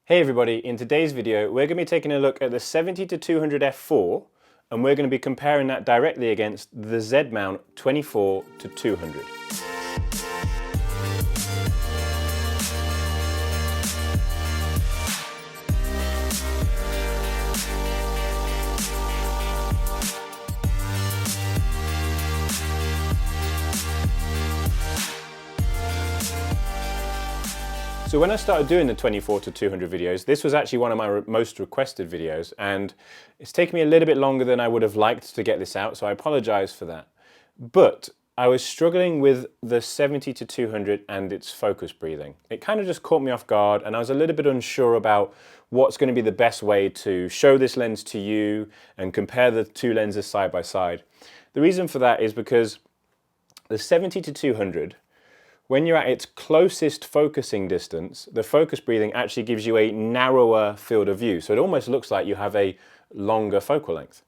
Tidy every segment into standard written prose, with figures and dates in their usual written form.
Hey everybody, in today's video we're going to be taking a look at the 70-200 f4 and we're going to be comparing that directly against the Z-mount 24-200. So when I started doing the 24-200 videos, this was actually one of my most requested videos, and it's taken me a little bit longer than I would have liked to get this out, so I apologize for that. But I was struggling with the 70-200 and its focus breathing. It kind of just caught me off guard, and I was a little bit unsure about what's going to be the best way to show this lens to you and compare the two lenses side by side. The reason for that is because the 70-200, when you're at its closest focusing distance, the focus breathing actually gives you a narrower field of view. So it almost looks like you have a longer focal length.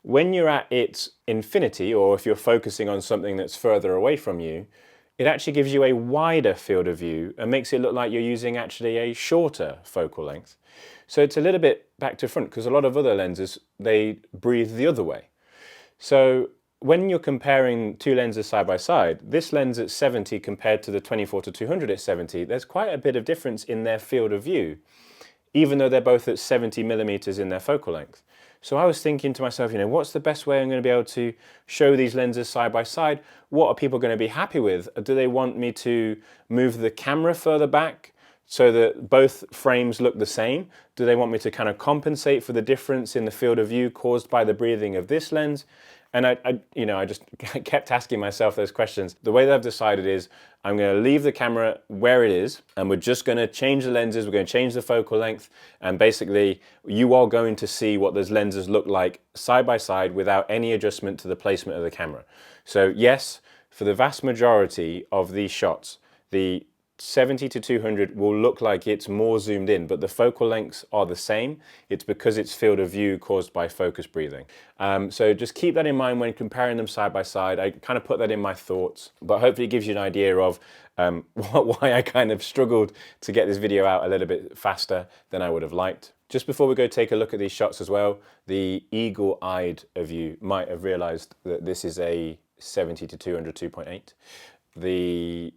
When you're at its infinity, or if you're focusing on something that's further away from you, it actually gives you a wider field of view and makes it look like you're using actually a shorter focal length. So it's a little bit back to front because a lot of other lenses, they breathe the other way. So when you're comparing two lenses side by side, this lens at 70 compared to the 24-200 at 70, there's quite a bit of difference in their field of view, even though they're both at 70 millimeters in their focal length. So I was thinking to myself, what's the best way I'm going to be able to show these lenses side by side? What are people going to be happy with? Do they want me to move the camera further back so that both frames look the same? Do they want me to kind of compensate for the difference in the field of view caused by the breathing of this lens? And I just kept asking myself those questions. The way that I've decided is I'm going to leave the camera where it is, and we're just going to change the lenses, we're going to change the focal length, and basically you are going to see what those lenses look like side by side without any adjustment to the placement of the camera. So yes, for the vast majority of these shots, the 70-200 will look like it's more zoomed in, but the focal lengths are the same. It's because it's field of view caused by focus breathing. So just keep that in mind when comparing them side by side. I kind of put that in my thoughts, but hopefully it gives you an idea of why I kind of struggled to get this video out a little bit faster than I would have liked. Just before we go take a look at these shots as well, the eagle-eyed of you might have realized that this is a 70-200 2.8. The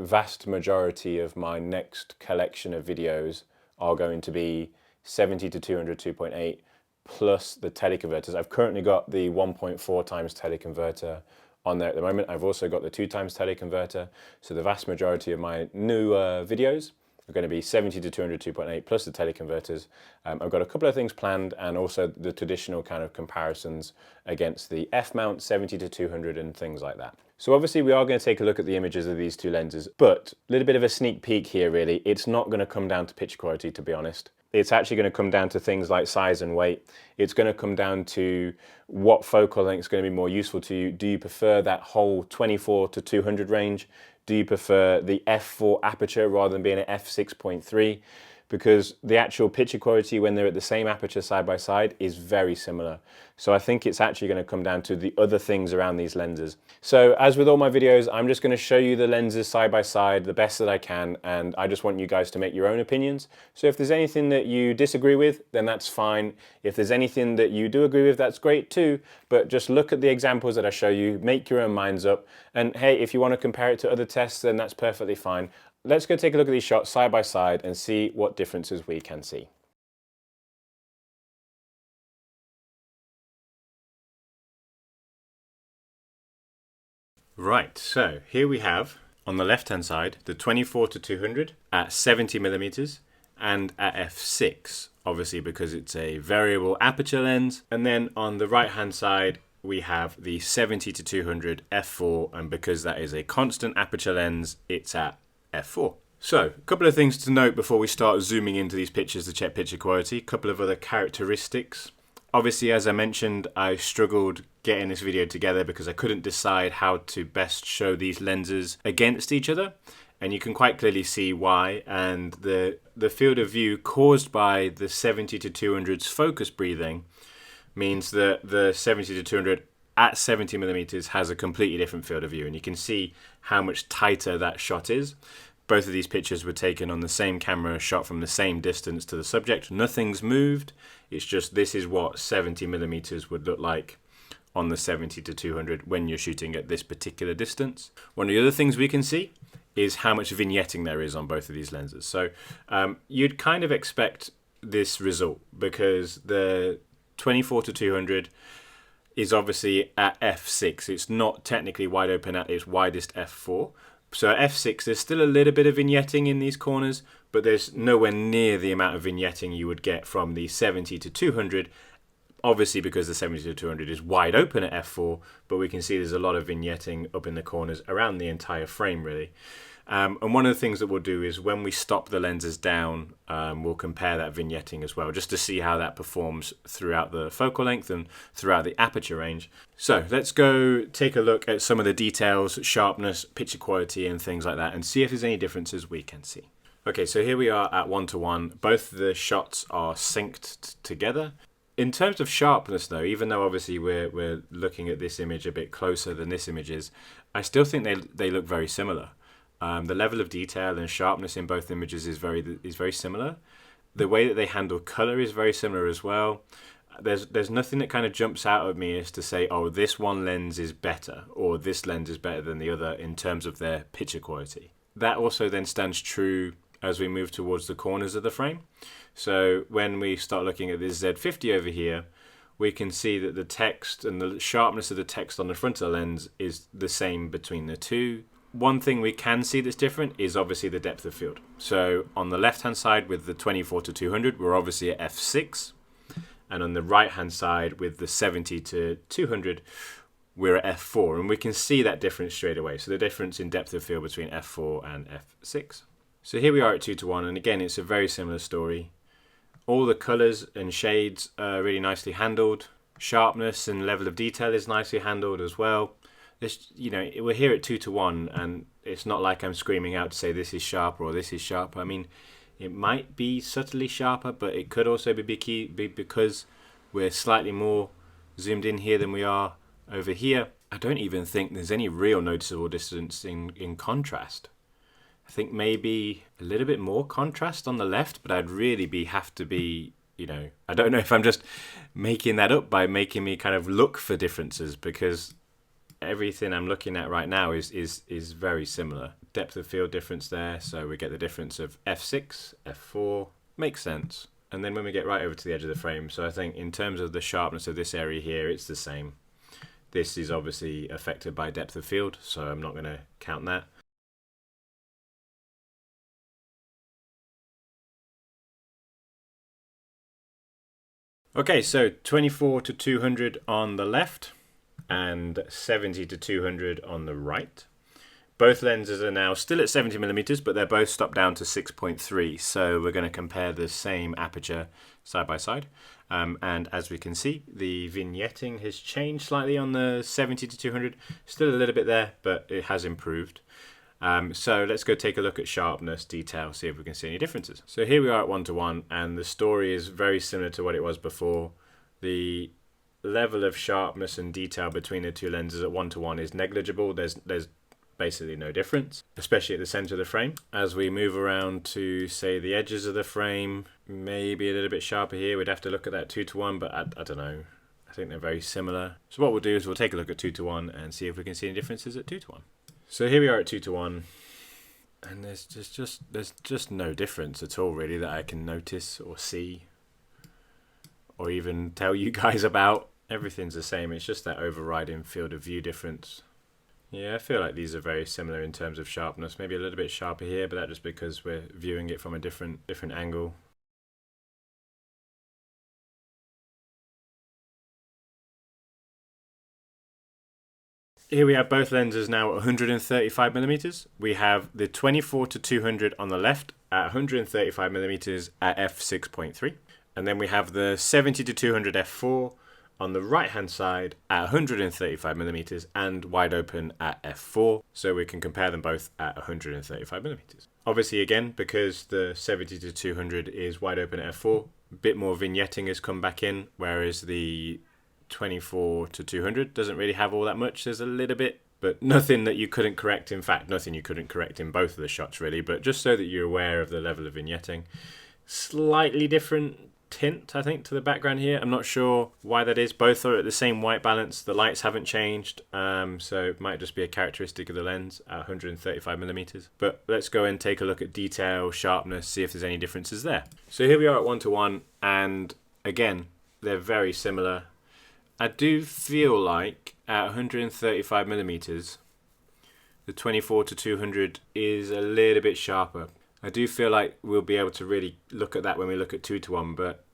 vast majority of my next collection of videos are going to be 70-200 2.8 plus the teleconverters. I've currently got the 1.4 times teleconverter on there at the moment. I've also got the 2 times teleconverter. So the vast majority of my new videos are going to be 70-200 2.8 plus the teleconverters. I've got a couple of things planned, and also the traditional kind of comparisons against the F-mount 70-200 and things like that. So obviously we are going to take a look at the images of these two lenses, but a little bit of a sneak peek here really. It's not going to come down to picture quality, to be honest. It's actually going to come down to things like size and weight. It's going to come down to what focal length is going to be more useful to you. Do you prefer that whole 24-200 range? Do you prefer the f4 aperture rather than being an f6.3? Because the actual picture quality when they're at the same aperture side by side is very similar. So I think it's actually going to come down to the other things around these lenses. So as with all my videos, I'm just going to show you the lenses side by side the best that I can, and I just want you guys to make your own opinions. So if there's anything that you disagree with, then that's fine. If there's anything that you do agree with, that's great too. But just look at the examples that I show you, make your own minds up. And hey, if you want to compare it to other tests, then that's perfectly fine. Let's go take a look at these shots side by side and see what differences we can see. Right, so here we have on the left hand side the 24-200 at 70 millimeters and at f6, obviously because it's a variable aperture lens. And then on the right hand side we have the 70-200 f4, and because that is a constant aperture lens, it's at f4. So, a couple of things to note before we start zooming into these pictures to check picture quality. A couple of other characteristics. Obviously, as I mentioned, I struggled getting this video together because I couldn't decide how to best show these lenses against each other. And you can quite clearly see why. And the field of view caused by the 70-200's focus breathing means that the 70-200 at 70 millimeters has a completely different field of view. And you can see how much tighter that shot is. both of these pictures were taken on the same camera, shot from the same distance to the subject. Nothing's moved. It's just this is what 70mm would look like on the 70-200 when you're shooting at this particular distance. One of the other things we can see is how much vignetting there is on both of these lenses. So you'd kind of expect this result because the 24-200 is obviously at f6. It's not technically wide open at its widest f4. So at f6 there's still a little bit of vignetting in these corners, but there's nowhere near the amount of vignetting you would get from the 70-200. Obviously because the 70-200 is wide open at f4, but we can see there's a lot of vignetting up in the corners around the entire frame really. And one of the things that we'll do is when we stop the lenses down, we'll compare that vignetting as well, just to see how that performs throughout the focal length and throughout the aperture range. So let's go take a look at some of the details, sharpness, picture quality and things like that, and see if there's any differences we can see. Okay, so here we are at 1:1. Both the shots are synced together. In terms of sharpness though, even though obviously we're looking at this image a bit closer than this image is, I still think they look very similar. The level of detail and sharpness in both images is very similar. The way that they handle color is very similar as well. There's nothing that kind of jumps out at me as to say, oh, this one lens is better or this lens is better than the other in terms of their picture quality. That also then stands true as we move towards the corners of the frame. So when we start looking at this Z50 over here, we can see that the text and the sharpness of the text on the front of the lens is the same between the two. One thing we can see that's different is obviously the depth of field. So on the left hand side with the 24-200, we're obviously at f6. And on the right hand side with the 70-200, we're at f4. And we can see that difference straight away. So the difference in depth of field between f4 and f6. So here we are at 2:1, and again it's a very similar story. All the colors and shades are really nicely handled. Sharpness and level of detail is nicely handled as well. This, we're here at 2:1, and it's not like I'm screaming out to say this is sharper or this is sharper. I mean, it might be subtly sharper, but it could also be because we're slightly more zoomed in here than we are over here. I don't even think there's any real noticeable difference in contrast. I think maybe a little bit more contrast on the left, but I'd really have to be, I don't know if I'm just making that up by making me kind of look for differences, because everything I'm looking at right now is very similar. Depth of field difference there, so we get the difference of f6, f4, makes sense. And then when we get right over to the edge of the frame, so I think in terms of the sharpness of this area here, it's the same. This is obviously affected by depth of field, so I'm not going to count that. Okay, so 24-200 on the left and 70-200 on the right. Both lenses are now still at 70mm, but they're both stopped down to 6.3. So we're going to compare the same aperture side by side. And as we can see, the vignetting has changed slightly on the 70-200. Still a little bit there, but it has improved. So let's go take a look at sharpness, detail, see if we can see any differences. So here we are at 1:1, and the story is very similar to what it was before. The level of sharpness and detail between the two lenses at 1:1 is negligible. There's basically no difference, especially at the center of the frame. As we move around to, say, the edges of the frame, maybe a little bit sharper here. We'd have to look at that 2:1, but I don't know. I think they're very similar. So what we'll do is we'll take a look at 2:1 and see if we can see any differences at 2:1. So here we are at 2:1, and there's just no difference at all really that I can notice or see or even tell you guys about. Everything's the same. It's just that overriding field of view difference. Yeah, I feel like these are very similar in terms of sharpness. Maybe a little bit sharper here, but that's just because we're viewing it from a different angle. Here we have both lenses now at 135mm. We have the 24-200 on the left at 135mm at f6.3. And then we have the 70-200 f4 on the right hand side at 135mm and wide open at f4. So we can compare them both at 135mm. Obviously again, because the 70-200 is wide open at f4, a bit more vignetting has come back in, whereas the 24-200 doesn't really have all that much. There's a little bit but nothing that you couldn't correct. In fact, nothing you couldn't correct in both of the shots really, but just so that you're aware of the level of vignetting. Slightly different tint, I think, to the background here. I'm not sure why that is. Both are at the same white balance. The lights haven't changed, so it might just be a characteristic of the lens at 135mm. But let's go and take a look at detail, sharpness, see if there's any differences there. So here we are at 1:1, and again, they're very similar. I do feel like at 135mm, the 24-200 is a little bit sharper. I do feel like we'll be able to really look at that when we look at 2:1, but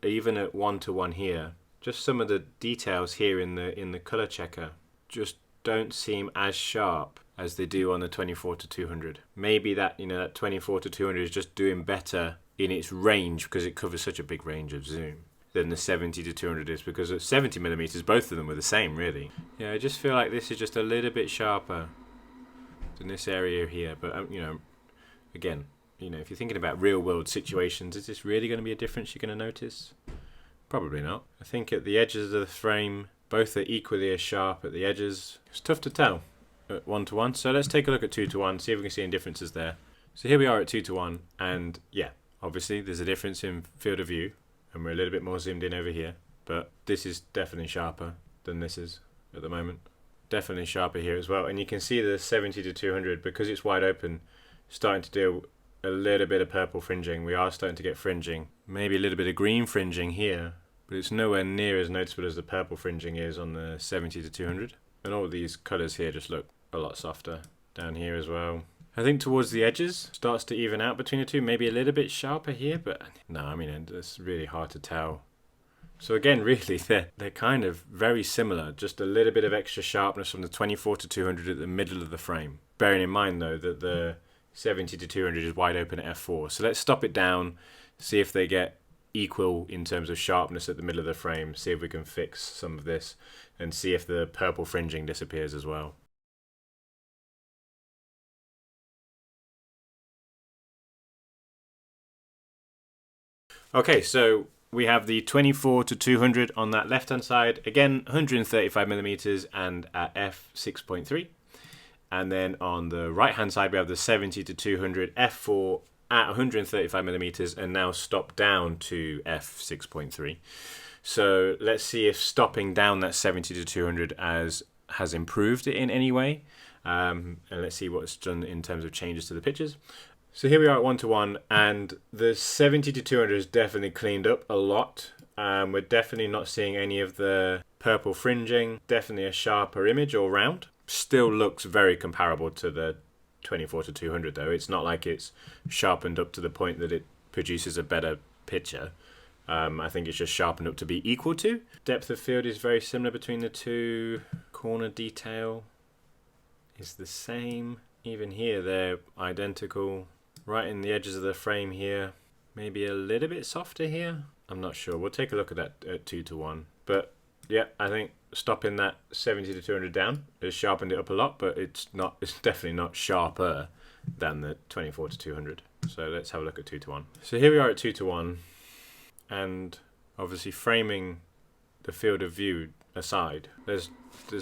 even at 1:1 here, just some of the details here in the color checker just don't seem as sharp as they do on the 24-200. Maybe that, you know, that 24-200 is just doing better in its range because it covers such a big range of zoom than the 70-200 is, because at 70mm both of them were the same really. Yeah, I just feel like this is just a little bit sharper than this area here, but you know, again, you know, if you're thinking about real world situations, is this really going to be a difference you're going to notice? Probably not. I think at the edges of the frame, both are equally as sharp at the edges. It's tough to tell at 1:1. So let's take a look at 2:1, see if we can see any differences there. So here we are at 2:1, and yeah, obviously there's a difference in field of view, and we're a little bit more zoomed in over here, but this is definitely sharper than this is at the moment. Definitely sharper here as well, and you can see the 70-200, because it's wide open, starting to do a little bit of purple fringing. We are starting to get fringing, maybe a little bit of green fringing here, but it's nowhere near as noticeable as the purple fringing is on the 70-200. And all these colours here just look a lot softer down here as well. I think towards the edges starts to even out between the two, maybe a little bit sharper here, but no, I mean, it's really hard to tell. So again, really, they're kind of very similar, just a little bit of extra sharpness from the 24-200 at the middle of the frame. Bearing in mind though that the 70-200 is wide open at f4. So let's stop it down, see if they get equal in terms of sharpness at the middle of the frame, see if we can fix some of this, and see if the purple fringing disappears as well. Okay, so we have the 24-200 on that left hand side, again 135mm and at f6.3. And then on the right hand side we have the 70-200 f4 at 135mm and now stopped down to f6.3. So let's see if stopping down that 70-200 has improved it in any way, and let's see what's done in terms of changes to the pictures. So here we are at 1:1, and the 70-200 is definitely cleaned up a lot. We're definitely not seeing any of the purple fringing, definitely a sharper image all round. Still looks very comparable to the 24-200 though. It's not like it's sharpened up to the point that it produces a better picture. I think it's just sharpened up to be equal to. Depth of field is very similar between the two. Corner detail is the same. Even here they're identical. Right in the edges of the frame here. Maybe a little bit softer here. I'm not sure. We'll take a look at that at 2:1. But yeah, I think stopping that 70-200 down has sharpened it up a lot, but it's definitely not sharper than the 24-200. So let's have a look at 2:1. So here we are at 2:1, and obviously framing the field of view aside, there's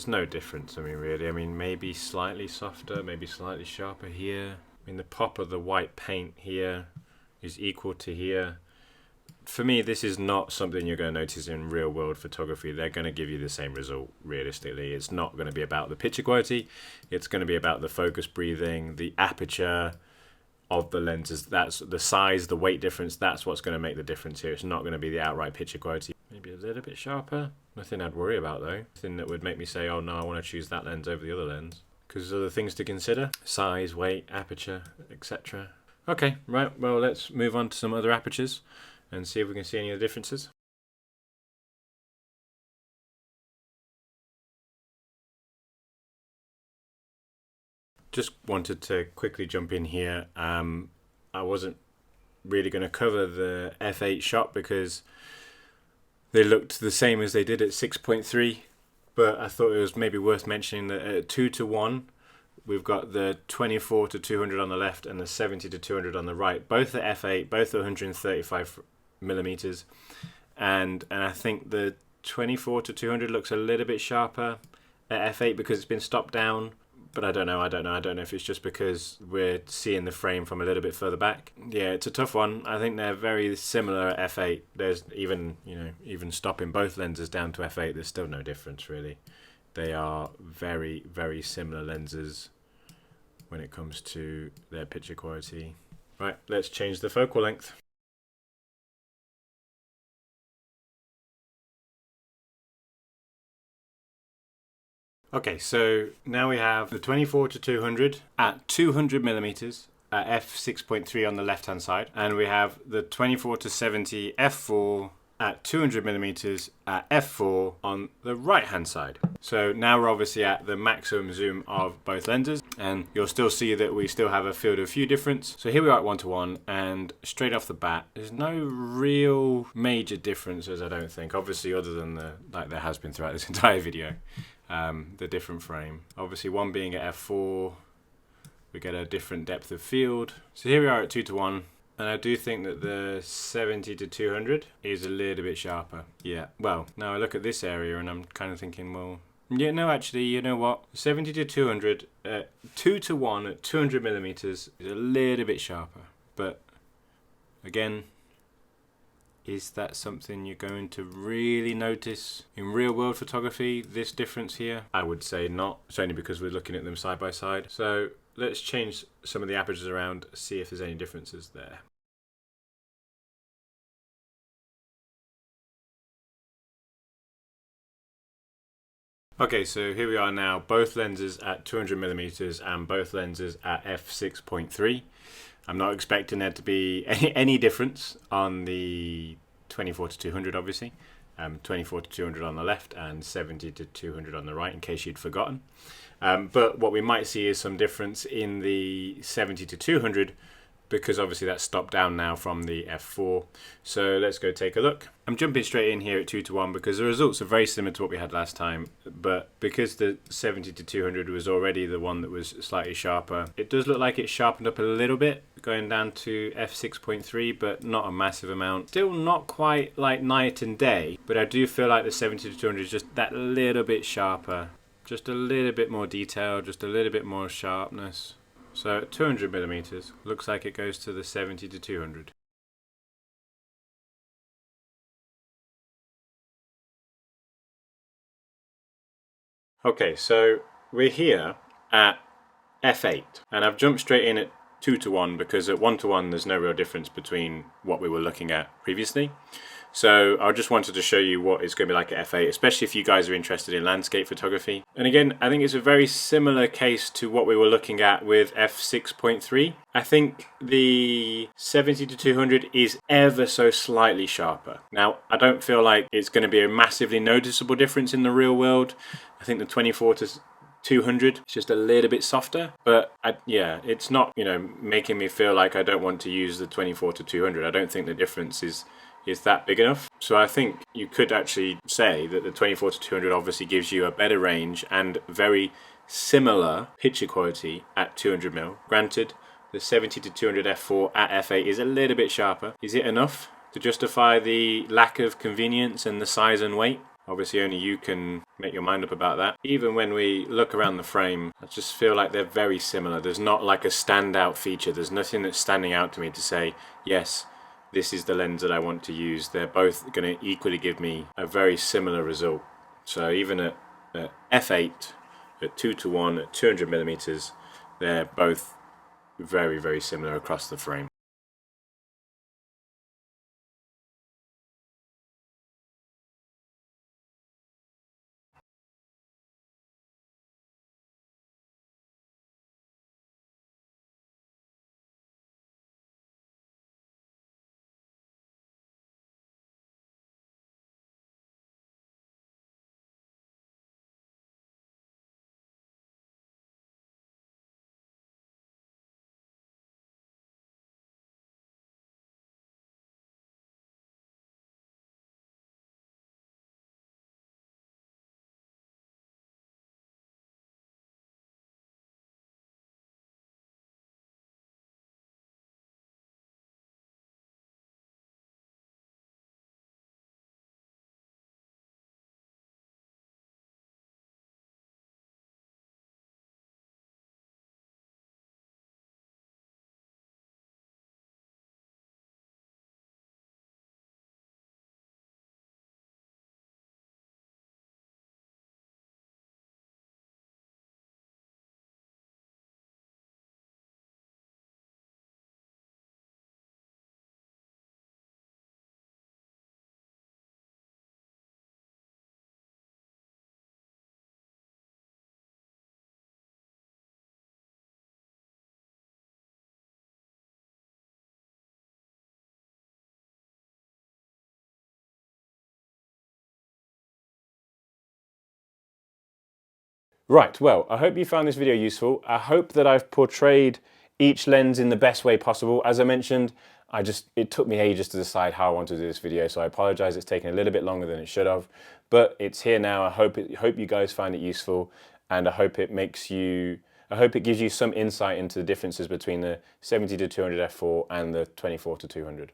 no difference. I mean, really, I mean, maybe slightly softer, maybe slightly sharper here. I mean, the pop of the white paint here is equal to here. For me, this is not something you're going to notice in real world photography. They're going to give you the same result realistically. It's not going to be about the picture quality. It's going to be about the focus breathing, the aperture of the lenses. That's the size, the weight difference. That's what's going to make the difference here. It's not going to be the outright picture quality. Maybe a little bit sharper. Nothing I'd worry about though. Nothing that would make me say, oh no, I want to choose that lens over the other lens. Because there's other things to consider. Size, weight, aperture, etc. Okay, right, well, let's move on to some other apertures and see if we can see any of the differences. Just wanted to quickly jump in here. I wasn't really going to cover the f8 shot because they looked the same as they did at 6.3, but I thought it was maybe worth mentioning that at 2:1 we've got the 24-200 on the left and the 70-200 on the right, both at f8, both at 135mm, and I think the 24-200 looks a little bit sharper, at f8 because it's been stopped down. But I don't know if it's just because we're seeing the frame from a little bit further back. Yeah, it's a tough one. I think they're very similar at f8. There's even, even stopping both lenses down to f8, there's still no difference really. They are very, very similar lenses when it comes to their picture quality. Right, let's change the focal length. Okay, so now we have the 24 to 200 at 200 millimeters at f6.3 on the left hand side, and we have the 24 to 70 f4 at 200 millimeters at f4 on the right hand side. So now we're obviously at the maximum zoom of both lenses, and you'll still see that we still have a field of view difference. So here we are at 1:1, and straight off the bat there's no real major differences, I don't think, obviously, other than like there has been throughout this entire video. The different frame. Obviously one being at f4, we get a different depth of field. So here we are at 2:1, and I do think that the 70 to 200 is a little bit sharper. Yeah, well, now I look at this area and I'm kind of thinking, well, yeah, no, actually, you know what? 70 to 200, 2:1 at 200 millimeters is a little bit sharper. But again, is that something you're going to really notice in real world photography, this difference here? I would say not. It's only because we're looking at them side by side. So let's change some of the apertures around, see if there's any differences there. Okay, so here we are now, both lenses at 200 millimeters and both lenses at f6.3. I'm not expecting there to be any difference on the 24 to 200, obviously. 24 to 200 on the left and 70 to 200 on the right, in case you'd forgotten. But what we might see is some difference in the 70 to 200, because obviously that's stopped down now from the f4. So let's go take a look. I'm jumping straight in here at 2:1 because the results are very similar to what we had last time, but because the 70 to 200 was already the one that was slightly sharper, it does look like it's sharpened up a little bit going down to f6.3, but not a massive amount. Still not quite like night and day, but I do feel like the 70 to 200 is just that little bit sharper, just a little bit more detail, just a little bit more sharpness. So at 200 millimeters, looks like it goes to the 70 to 200. Okay, so we're here at f8, and I've jumped straight in at 2:1 because at 1:1 there's no real difference between what we were looking at previously. So I just wanted to show you what it's going to be like at f8, especially if you guys are interested in landscape photography. And again, I think it's a very similar case to what we were looking at with f6.3. I think the 70 to 200 is ever so slightly sharper. Now, I don't feel like it's going to be a massively noticeable difference in the real world. I think the 24 to 200 is just a little bit softer, but yeah, it's not, making me feel like I don't want to use the 24 to 200. I don't think the difference is that big enough. So I think you could actually say that the 24 to 200 obviously gives you a better range and very similar picture quality at 200mm. Granted, the 70 to 200 f4 at f8 is a little bit sharper. Is it enough to justify the lack of convenience and the size and weight? Obviously only you can make your mind up about that. Even when we look around the frame, I just feel like they're very similar. There's not like a standout feature. There's nothing that's standing out to me to say, yes, this is the lens that I want to use. They're both going to equally give me a very similar result. So even at f8, at 2:1, at 200 millimeters, they're both very, very similar across the frame. Right, well, I hope you found this video useful. I hope that I've portrayed each lens in the best way possible. As I mentioned, it took me ages to decide how I wanted to do this video, so I apologize it's taken a little bit longer than it should have, but it's here now. I hope you guys find it useful, and I hope it gives you some insight into the differences between the 70 to 200 f4 and the 24 to 200.